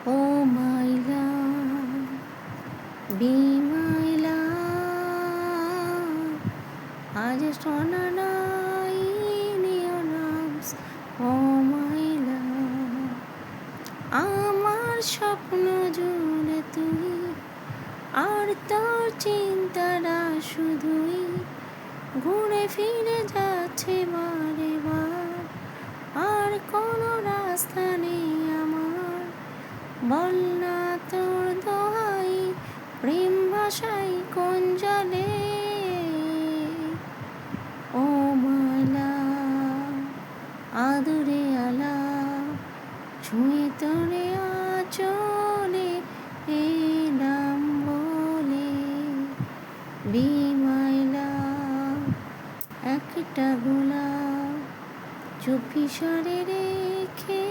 Oh my love, be my love. I just wanna lie in your arms. Oh my love, আমার স্বপ্ন জুড়ে তুই, আর তোর চিন্তাটা শুধুই ঘুরে ফিরে যাচ্ছে বারে বার। আর কোনো রাস্তা নেই আমার, বল না তোর দোহাই, প্রেম ভাষাই কোন জলে। ও মালা আদুরে আলা, ছুঁয়ে তোরে আচলে এলাম বলে। বি মাই লাভ, একটা গোলাপ চুপি সরে রেখে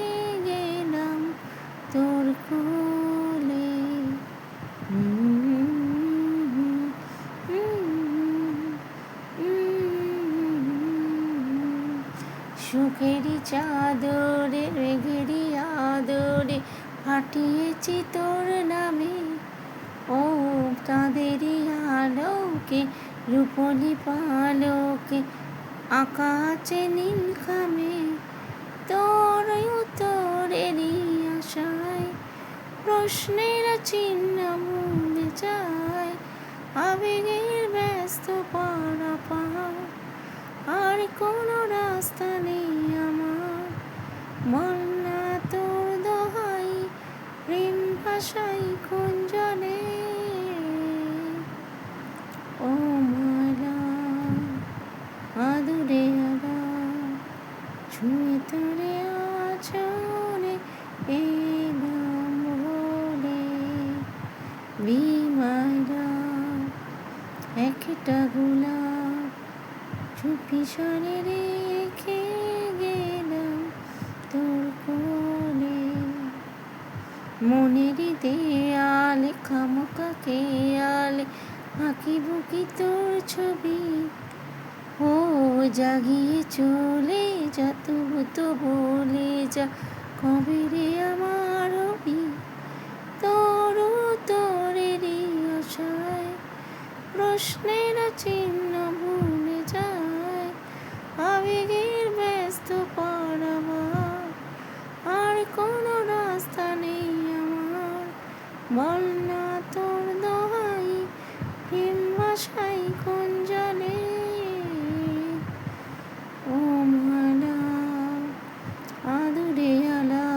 গেলাম তোর কোলে। সুখেরই চাদরে রেঘেরই আদরে ফাটিয়েছি তোর নামে। ও তাঁদেরই আলোকে রূপলি পালকে আঁকা আছে নীল খামে। তোর উত্তরেরই আশায় প্রশ্নের চিহ্ন মুড়ে যায়, আবেগের ব্যস্ত পারাপার। আর কোনো রাস্তা নেই আমার, বল না তোর দোহাই, প্রেম ভাষাই কোন জলে। ও মালা আদুরে আলা, ছুঁয়ে তোরে আচলে এলাম বলে। বি মাই লাভ, একটা গোলাপ চুপি সরে রেখে গেলাম তোর কোলে। মনেরই দেয়ালে খামোকা খেয়ালে আঁকি বুকি তোর ছবি। ও জাগিয়ে চলে যা, তবু তো বলে যা, কবে রে আমার হবি। তোরেরই আশায় প্রশ্নের চিহ্ন ভুলে যায়, আবেগের ব্যস্ত পারাবার। আর কোনো রাস্তা নেই আমার, বল না তোর দোহাই, প্রেম ভাষাই কোন জলে। ও মালা আদুরে আলা,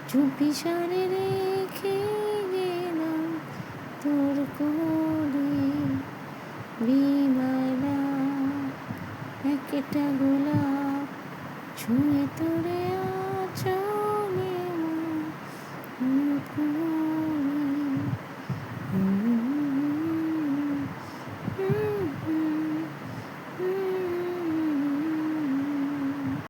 চুপি সরে রেখে গেলাম তোর কোলে। বি মাই লাভ, একটা গোলাপ ছুঁয়ে তোরে